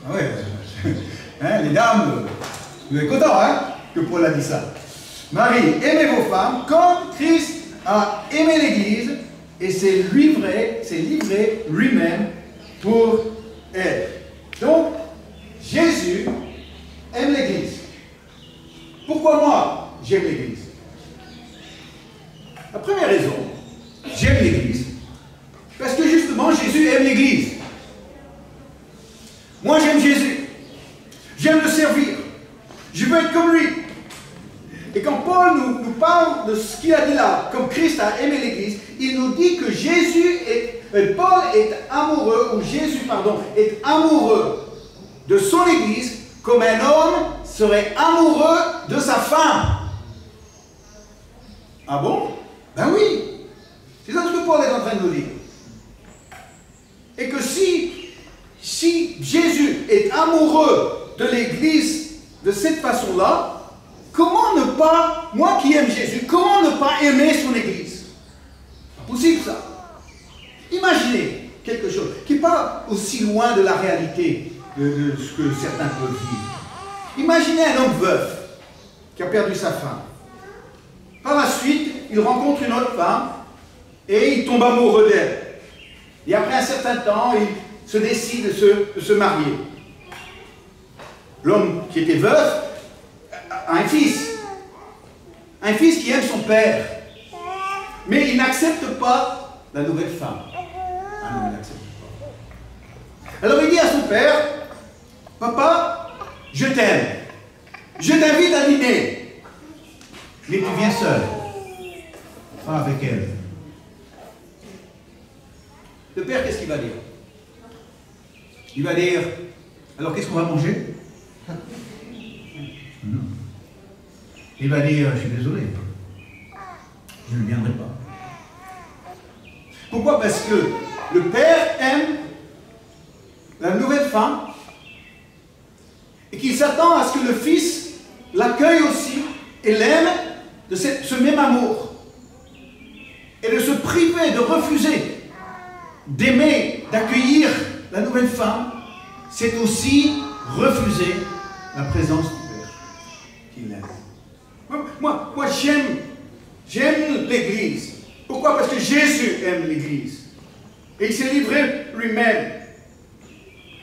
Ah ouais, hein, les dames, vous êtes contents, hein, que Paul a dit ça. Marie, aimez vos femmes comme Christ a aimé l'Église et s'est livré lui-même pour elle. Donc, Jésus aime l'Église. Pourquoi moi, j'aime l'Église? La première raison, j'aime l'Église, parce que justement, Jésus aime l'Église. Moi, j'aime Jésus. J'aime le servir. Je veux être comme lui. Et quand Paul nous parle de ce qu'il a dit là, comme Christ a aimé l'Église, il nous dit que Paul est amoureux, ou Jésus, pardon, est amoureux de son Église comme un homme serait amoureux de sa femme. Ah bon? Ben oui. C'est ça ce que Paul est en train de nous dire. Et que si Jésus est amoureux de l'Église de cette façon-là, comment ne pas, moi qui aime Jésus, comment ne pas aimer son Église? Pas possible ça. Imaginez quelque chose qui n'est pas aussi loin de la réalité de ce que certains peuvent vivre. Imaginez un homme veuf qui a perdu sa femme. Par la suite, il rencontre une autre femme et il tombe amoureux d'elle. Et après un certain temps, il se décide de se marier. L'homme qui était veuf a un fils. Un fils qui aime son père. Mais il n'accepte pas la nouvelle femme. Ah non, il n'accepte pas. Alors il dit à son père, papa, je t'aime. Je t'invite à dîner. Mais tu viens seul. Pas avec elle. Le père, qu'est-ce qu'il va dire? Il va dire, alors qu'est-ce qu'on va manger? Non. Il va dire, je suis désolé, je ne viendrai pas. Pourquoi? Parce que le père aime la nouvelle femme et qu'il s'attend à ce que le fils l'accueille aussi et l'aime de ce même amour. Et de se priver, de refuser d'aimer, d'accueillir la nouvelle femme, c'est aussi refuser la présence du Père qu'il aime. Moi j'aime l'Église. Pourquoi? Parce que Jésus aime l'Église. Et il s'est livré lui-même.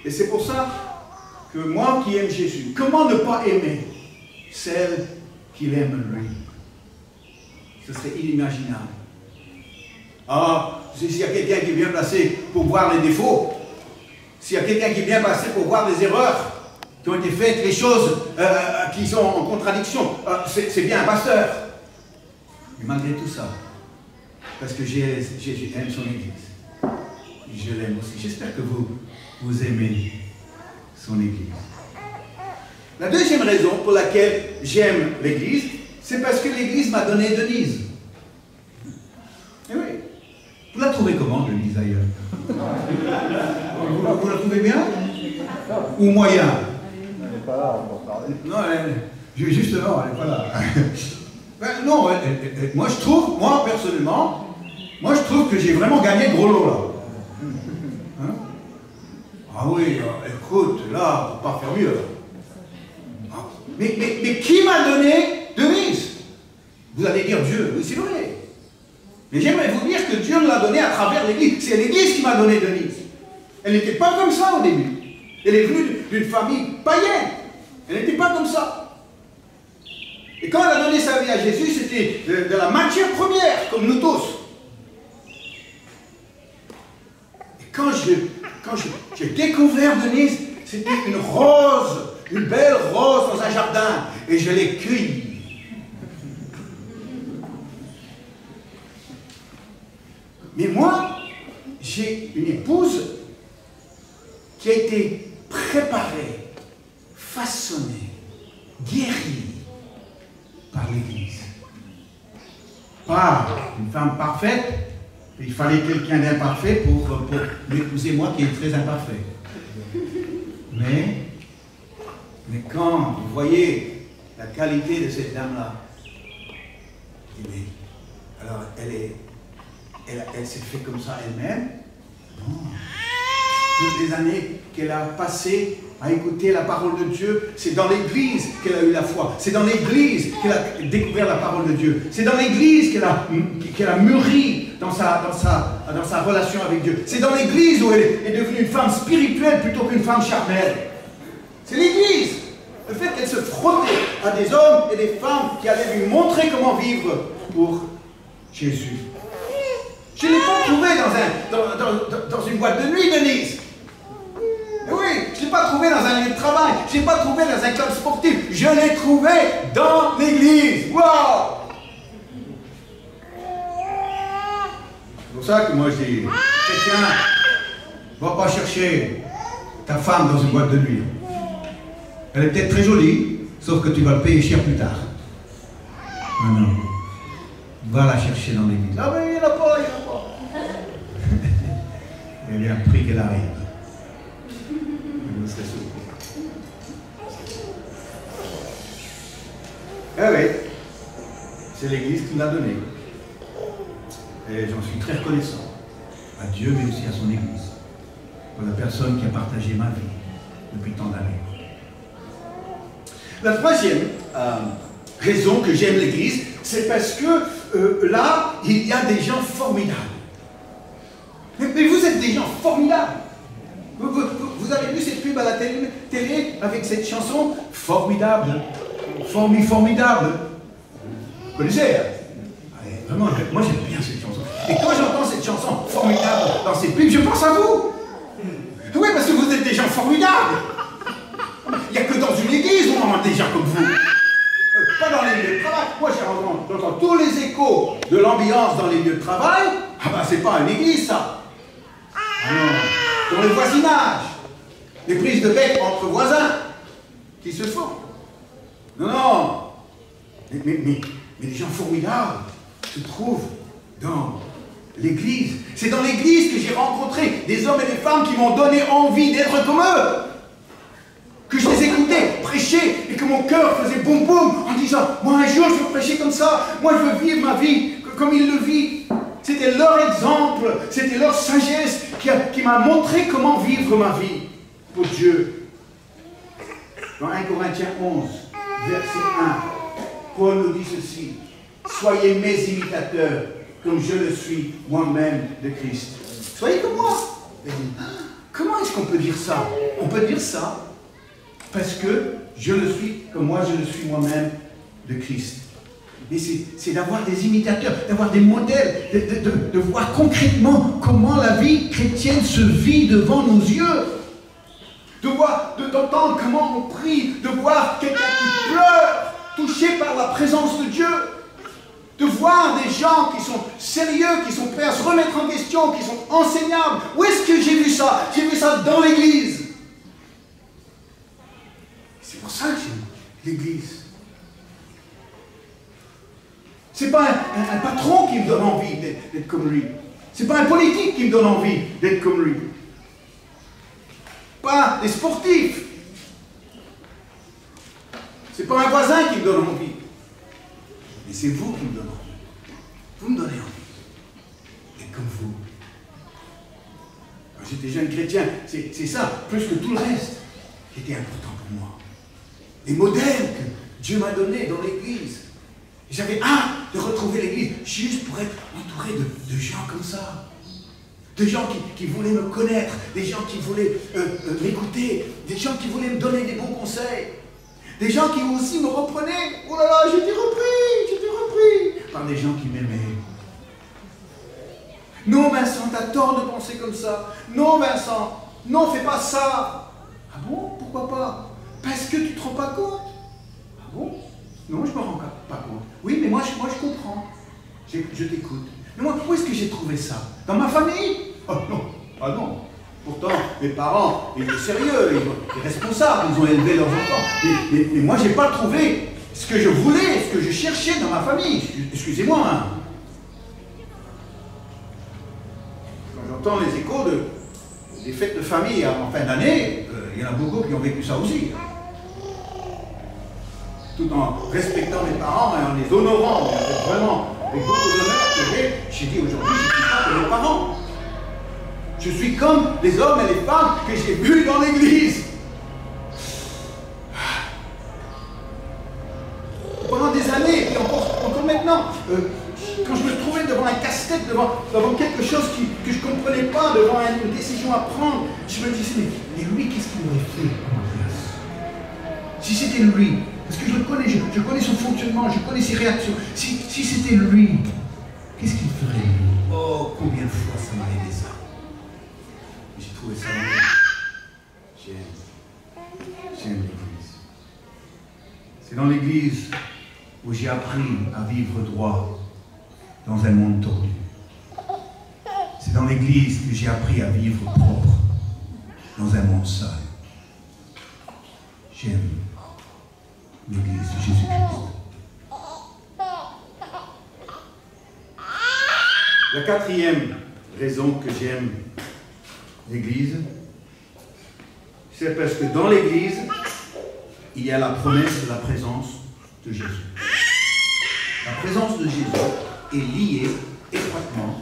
Et c'est pour ça que moi qui aime Jésus, comment ne pas aimer celle qu'il aime lui? Ce serait inimaginable. Ah, s'il y a quelqu'un qui est bien placé pour voir les défauts, s'il y a quelqu'un qui est bien placé pour voir les erreurs qui ont été faites, les choses qui sont en contradiction, c'est bien un pasteur. Mais malgré tout ça, parce que Jésus aime son Église, je l'aime aussi. J'espère que vous aimez son Église. La deuxième raison pour laquelle j'aime l'Église, c'est parce que l'Église m'a donné Denise. Eh oui. Vous la trouvez comment, Denise, d'ailleurs? Vous la trouvez bien? Ou moyen? Elle n'est pas là pour parler. Non, justement, elle n'est pas là. Ben, non, moi je trouve, personnellement, je trouve que j'ai vraiment gagné le gros lot, là. Hein? Ah oui, écoute, là, on ne peut pas faire mieux. Mais qui m'a donné Denise? Vous allez dire Dieu, oui, c'est vrai. Mais j'aimerais vous dire que Dieu me l'a donné à travers l'Église. C'est l'Église qui m'a donné Denise. Elle n'était pas comme ça au début. Elle est venue d'une famille païenne. Elle n'était pas comme ça. Et quand elle a donné sa vie à Jésus, c'était de la matière première, comme nous tous. Et quand j'ai découvert Denise, c'était une rose, une belle rose dans un jardin. Et je l'ai cueillie. Mais moi, j'ai une épouse qui a été préparée, façonnée, guérie par l'Église. Pas une femme parfaite, il fallait quelqu'un d'imparfait pour m'épouser moi qui est très imparfait. Mais quand vous voyez la qualité de cette dame-là, alors elle s'est fait comme ça elle-même. Non. Toutes les années qu'elle a passées à écouter la parole de Dieu, c'est dans l'église qu'elle a eu la foi. C'est dans l'église qu'elle a découvert la parole de Dieu. C'est dans l'église qu'elle a mûri dans sa relation avec Dieu. C'est dans l'église où elle est devenue une femme spirituelle plutôt qu'une femme charnelle. C'est l'église. Le fait qu'elle se frottait à des hommes et des femmes qui allaient lui montrer comment vivre pour Jésus. Je ne l'ai pas trouvé dans une boîte de nuit, Denise. Oui, je ne l'ai pas trouvé dans un lieu de travail. Je ne l'ai pas trouvé dans un club sportif. Je l'ai trouvé dans l'église. Wow! C'est pour ça que moi je dis, chrétien, va pas chercher ta femme dans une boîte de nuit. Elle est peut-être très jolie, sauf que tu vas le payer cher plus tard. Non, non. Va la chercher dans l'église. Ah mais il n'y en a pas, il n'y en a pas. Il y a un prix qu'elle arrive. Vous serez surpris. Eh oui, c'est l'église qui me l'a donné. Et j'en suis très reconnaissant à Dieu, mais aussi à son église, pour la personne qui a partagé ma vie depuis tant d'années. La troisième raison que j'aime l'église, c'est parce que là, il y a des gens formidables. Mais vous êtes des gens formidables. Vous avez vu cette pub à la télé avec cette chanson formidable, formidable. Vous connaissez, hein? Allez, vraiment, moi j'aime bien cette chanson. Et quand j'entends cette chanson formidable dans cette pub, je pense à vous. Oui, parce que vous êtes des gens formidables. Il n'y a que dans une église où on a des gens comme vous. Pas dans les lieux de travail. Moi, j'entends tous les échos de l'ambiance dans les lieux de travail. Ah ben, c'est pas une église, ça. Ah non. Dans le voisinage. Les prises de bec entre voisins qui se font. Non, non. Mais les gens formidables se trouvent dans l'église. C'est dans l'église que j'ai rencontré des hommes et des femmes qui m'ont donné envie d'être comme eux. Que je les écoutais prêcher et que mon cœur faisait boum boum en disant « Moi un jour je veux prêcher comme ça, moi je veux vivre ma vie comme il le vit. » C'était leur exemple, c'était leur sagesse qui m'a montré comment vivre ma vie pour Dieu. Dans 1 Corinthiens 11, verset 1, Paul nous dit ceci: « Soyez mes imitateurs comme je le suis moi-même de Christ. » Soyez comme moi. Comment est-ce qu'on peut dire ça? On peut dire ça parce que je le suis comme moi je le suis moi-même de Christ. Mais c'est d'avoir des imitateurs, d'avoir des modèles, de voir concrètement comment la vie chrétienne se vit devant nos yeux. D'entendre comment on prie, de voir quelqu'un qui pleure, touché par la présence de Dieu. De voir des gens qui sont sérieux, qui sont prêts à se remettre en question, qui sont enseignables. Où est-ce que j'ai vu ça? J'ai vu ça dans l'église. C'est pour ça que j'aime l'église. C'est pas un patron qui me donne envie d'être comme lui. C'est pas un politique qui me donne envie d'être comme lui. Pas des sportifs. C'est pas un voisin qui me donne envie. Mais c'est vous qui me donnez envie. Vous me donnez envie d'être comme vous. Quand j'étais jeune chrétien, c'est ça, plus que tout le reste, qui était important pour moi. Les modèles que Dieu m'a donnés dans l'église. J'avais hâte de retrouver l'église, juste pour être entouré de gens comme ça. De gens qui voulaient me connaître, des gens qui voulaient m'écouter, des gens qui voulaient me donner des bons conseils. Des gens qui aussi me reprenaient. Oh là là, je t'ai repris, par des gens qui m'aimaient. Non, Vincent, t'as tort de penser comme ça. Non, Vincent, non, fais pas ça. Ah bon, pourquoi pas? Parce que tu te rends pas compte. Ah bon? Non, je me rends pas compte. Oui, mais moi je comprends. Je t'écoute. Mais moi, où est-ce que j'ai trouvé ça? Dans ma famille? Oh non, ah non. Pourtant, mes parents, ils étaient sérieux, ils étaient responsables, ils ont élevé leurs enfants. Mais moi, je n'ai pas trouvé ce que je voulais, ce que je cherchais dans ma famille. Excusez-moi. Hein. Quand j'entends les échos des fêtes de famille en fin d'année, il y en a beaucoup qui ont vécu ça aussi. Tout en respectant mes parents et en les honorant, mais vraiment, avec beaucoup d'honneur que j'ai dit aujourd'hui, je ne suis pas comme mes parents. Je suis comme les hommes et les femmes que j'ai vus dans l'église. casse-tête devant quelque chose que je ne comprenais pas, devant une décision à prendre. Je me disais, mais lui, qu'est-ce qu'il aurait fait à ma place? Si c'était lui, parce que je le connais, je connais son fonctionnement, je connais ses réactions. Si c'était lui, qu'est-ce qu'il ferait? Oh, combien de fois ça m'a aidé ça. J'ai trouvé ça bon. J'aime l'Église. C'est dans l'Église où j'ai appris à vivre droit dans un monde tordu. C'est dans l'Église que j'ai appris à vivre propre dans un monde sale. J'aime l'Église de Jésus-Christ. La quatrième raison que j'aime l'Église, c'est parce que dans l'Église, il y a la promesse de la présence de Jésus. La présence de Jésus est liée étroitement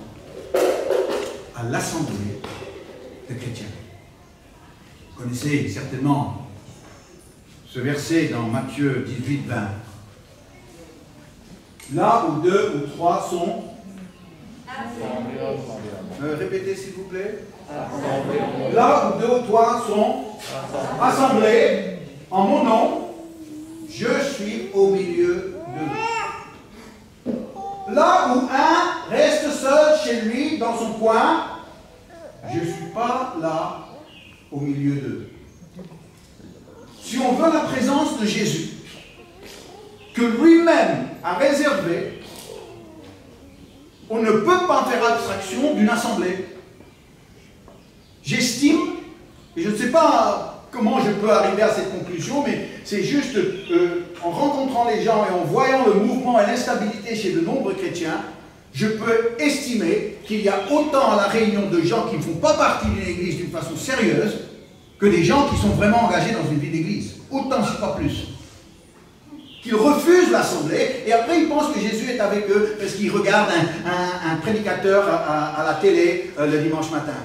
à l'assemblée des chrétiens. Vous connaissez certainement ce verset dans Matthieu 18, 20. Là où 2 ou 3 sont... répétez s'il vous plaît. Là où 2 ou 3 sont assemblés en mon nom, je suis au milieu d'eux. Là où un reste seul chez lui dans son coin, je ne suis pas là au milieu d'eux. Si on veut la présence de Jésus, que lui-même a réservé, on ne peut pas faire abstraction d'une assemblée. J'estime, et je ne sais pas comment je peux arriver à cette conclusion, mais c'est juste en rencontrant les gens et en voyant le mouvement et l'instabilité chez de nombreux chrétiens, je peux estimer qu'il y a autant à la réunion de gens qui ne font pas partie d'une église d'une façon sérieuse que des gens qui sont vraiment engagés dans une vie d'église. Autant, si pas plus. Qu'ils refusent l'assemblée et après ils pensent que Jésus est avec eux parce qu'ils regardent un prédicateur à la télé le dimanche matin.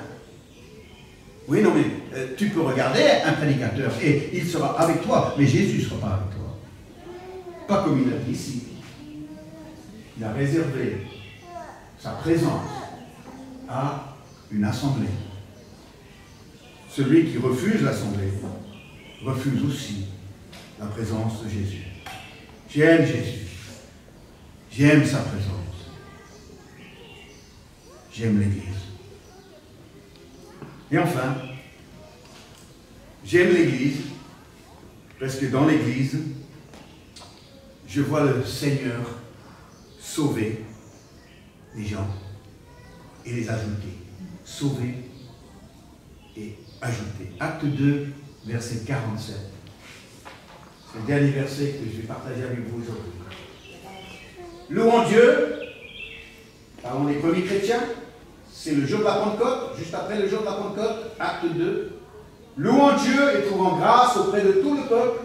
Oui, non, mais tu peux regarder un prédicateur et il sera avec toi, mais Jésus ne sera pas avec toi. Pas comme il a dit ici. Il a réservé sa présence à une assemblée. Celui qui refuse l'assemblée refuse aussi la présence de Jésus. J'aime Jésus. J'aime sa présence. J'aime l'Église. Et enfin, j'aime l'Église parce que dans l'Église, je vois le Seigneur sauver les gens et les ajouter. Sauver et ajouter. Acte 2, verset 47. C'est le dernier verset que je vais partager avec vous aujourd'hui. Louons Dieu, parlons des premiers chrétiens, c'est le jour de la Pentecôte, juste après le jour de la Pentecôte, acte 2. Louons Dieu et trouvons grâce auprès de tout le peuple.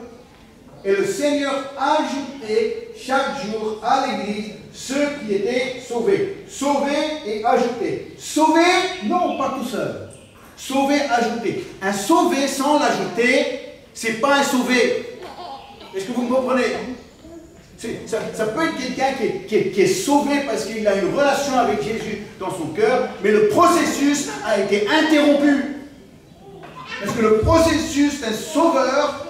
Et le Seigneur ajoutait chaque jour à l'Église ceux qui étaient sauvés. Sauvés et ajoutés. Sauvés, non, pas tout seul. Sauvé, ajouté. Un sauvé sans l'ajouter, c'est pas un sauvé. Est-ce que vous me comprenez? Ça peut être quelqu'un qui est sauvé parce qu'il a une relation avec Jésus dans son cœur, mais le processus a été interrompu. Parce que le processus d'un sauveur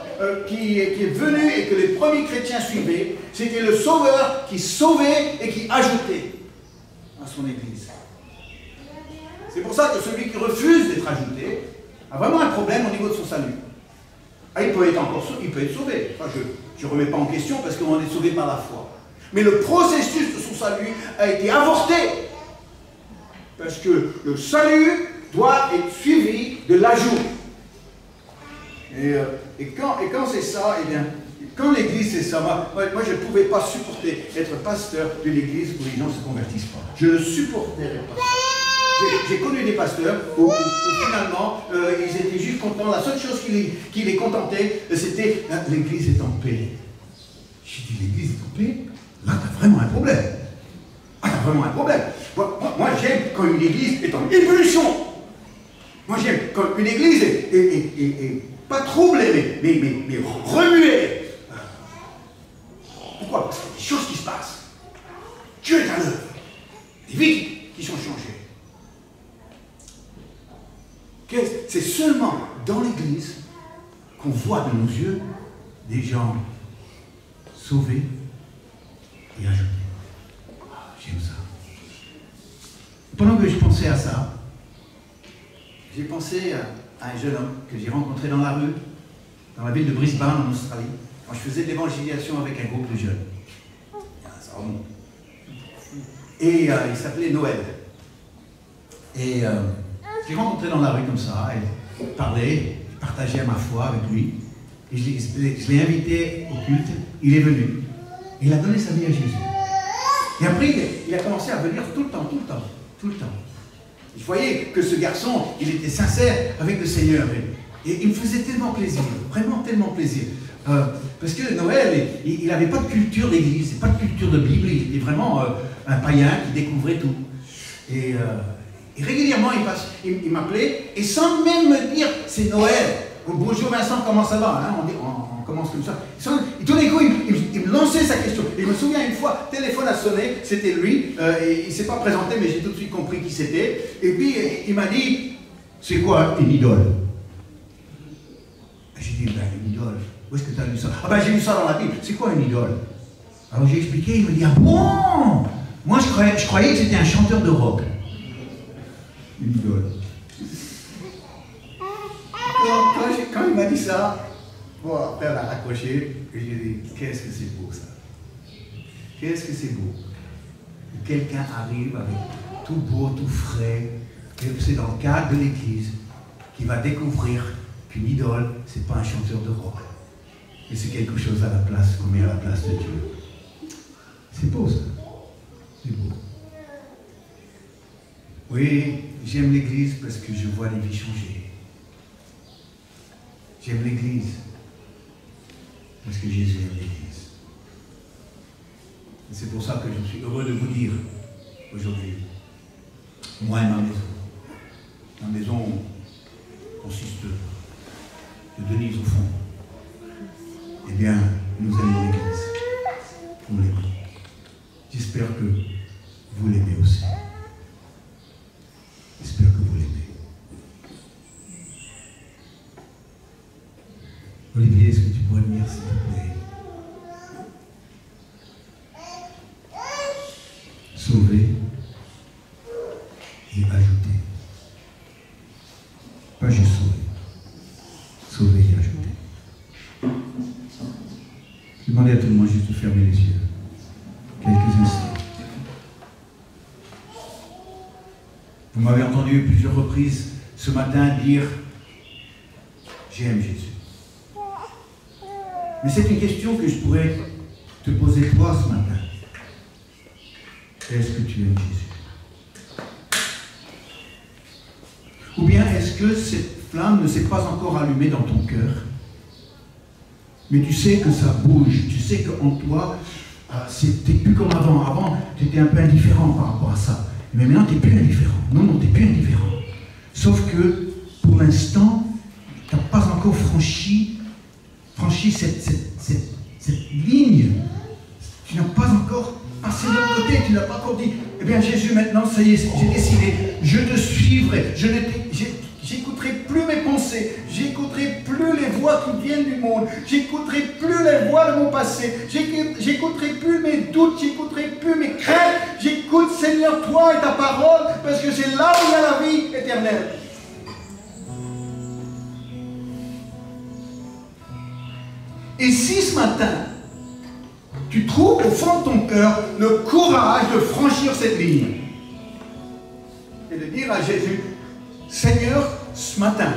qui est venu et que les premiers chrétiens suivaient, c'était le sauveur qui sauvait et qui ajoutait à son Église. C'est pour ça que celui qui refuse d'être ajouté a vraiment un problème au niveau de son salut. Ah, il peut être sauvé. Enfin, je ne remets pas en question parce qu'on est sauvé par la foi. Mais le processus de son salut a été avorté. Parce que le salut doit être suivi de l'ajout. Et quand c'est ça, eh bien, quand l'Église c'est ça, moi je ne pouvais pas supporter être pasteur d'une Église où les gens ne se convertissent pas. Je ne supporterais pas ça. J'ai connu des pasteurs où finalement, ils étaient juste contents. La seule chose qui les contentait, c'était « l'Église est en paix ». J'ai dit « l'Église est en paix ?» Là, tu as vraiment un problème. Ah, tu as vraiment un problème. Moi j'aime quand une Église est en ébullition. Moi, j'aime quand une Église est pas troublée, mais remuée. Pourquoi? Parce qu'il y a des choses qui se passent. Dieu est à l'œuvre. Des vies qui sont changés. C'est seulement dans l'Église qu'on voit de nos yeux des gens sauvés et ajoutés. Ah, j'aime ça. Pendant que je pensais à ça, j'ai pensé à un jeune homme que j'ai rencontré dans la rue, dans la ville de Brisbane, en Australie, quand je faisais de l'évangélisation avec un groupe de jeunes. Ça remonte. Et il s'appelait Noël. Et j'ai rencontré dans la rue comme ça, et parlait, partageait ma foi avec lui. Et je l'ai invité au culte, il est venu. Il a donné sa vie à Jésus. Et après, il a commencé à venir tout le temps. Je voyais que ce garçon, il était sincère avec le Seigneur. Et il me faisait tellement plaisir, vraiment tellement plaisir. Parce que Noël, il n'avait pas de culture d'église, pas de culture de Bible, il était vraiment un païen qui découvrait tout. Et régulièrement, il m'appelait, et sans même me dire, c'est Noël. Bonjour Vincent, comment ça va, hein? On commence comme ça. Et tout d'un coup, il me lançait sa question. Et je me souviens une fois, le téléphone a sonné, c'était lui, et il ne s'est pas présenté, mais j'ai tout de suite compris qui c'était. Et puis, il m'a dit, c'est quoi une idole? J'ai dit, ben, une idole, où est-ce que tu as lu ça? Ah ben, j'ai lu ça dans la Bible, c'est quoi une idole? Alors j'ai expliqué, il me dit, ah bon? Moi, je croyais que c'était un chanteur de rock. Une idole. Quand il m'a dit ça, bon, après elle a raccroché, et j'ai dit, qu'est-ce que c'est beau ça? Qu'est-ce que c'est beau? Que quelqu'un arrive avec tout beau, tout frais, et c'est dans le cadre de l'Église qu'il va découvrir qu'une idole, c'est pas un chanteur de rock, mais c'est quelque chose à la place, qu'on met à la place de Dieu. C'est beau ça. C'est beau. Oui, j'aime l'Église parce que je vois les vies changer. J'aime l'Église parce que Jésus aime l'Église. Et c'est pour ça que je suis heureux de vous dire aujourd'hui, moi et ma maison. Ma maison consiste de Denise au fond. Eh bien, nous aimons l'Église. Nous l'aimons. J'espère que vous l'aimez aussi. J'espère que vous l'aimez. Olivier, est-ce que tu pourrais venir, s'il te plaît? Sauver et ajouter. Pas juste sauver. Sauver et ajouter. Je demandais à tout le monde juste de fermer les yeux. Quelques instants. Vous m'avez entendu plusieurs reprises ce matin dire « J'aime Jésus ». Mais c'est une question que je pourrais te poser toi ce matin. Est-ce que tu aimes Jésus? Ou bien est-ce que cette flamme ne s'est pas encore allumée dans ton cœur? Mais tu sais que ça bouge, tu sais qu'en toi, t'es plus comme avant. Avant, tu étais un peu indifférent par rapport à ça. Mais maintenant, tu n'es plus indifférent. Non, tu n'es plus indifférent. Sauf que, pour l'instant, tu n'as pas encore franchi cette ligne. Tu n'as pas encore passé de l'autre côté. Tu n'as pas encore dit, eh bien Jésus, maintenant, ça y est, j'ai décidé. Je te suivrai. J'écouterai plus mes pensées. J'écouterai plus les voix qui viennent du monde. J'écouterai plus les voix de mon passé. J'écouterai plus mes doutes. J'écouterai plus mes craintes. J'écoute, Seigneur, toi et ta parole, parce que c'est là où il y a la vie éternelle. Et si ce matin, tu trouves au fond de ton cœur le courage de franchir cette ligne et de dire à Jésus, Seigneur, ce matin,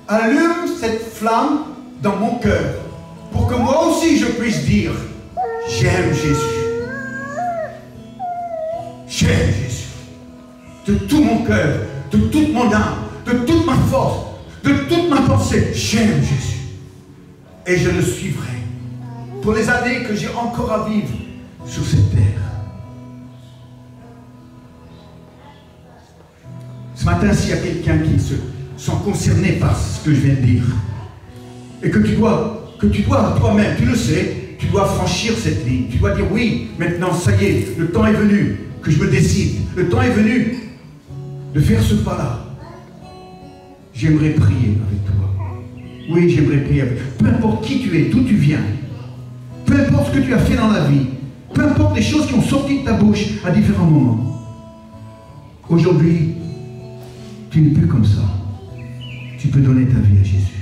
allume cette flamme dans mon cœur pour que moi aussi je puisse dire, j'aime Jésus. J'aime Jésus. De tout mon cœur, de toute mon âme, de toute ma force, de toute ma pensée, j'aime Jésus. Et je le suivrai pour les années que j'ai encore à vivre sur cette terre. Ce matin, s'il y a quelqu'un qui se sent concerné par ce que je viens de dire, et que tu dois toi-même, tu le sais, tu dois franchir cette ligne, tu dois dire oui, maintenant ça y est, le temps est venu que je me décide. Le temps est venu de faire ce pas-là. J'aimerais prier avec toi. Oui, j'aimerais prier avec toi. Peu importe qui tu es, d'où tu viens, peu importe ce que tu as fait dans la vie, peu importe les choses qui ont sorti de ta bouche à différents moments. Aujourd'hui, tu n'es plus comme ça. Tu peux donner ta vie à Jésus.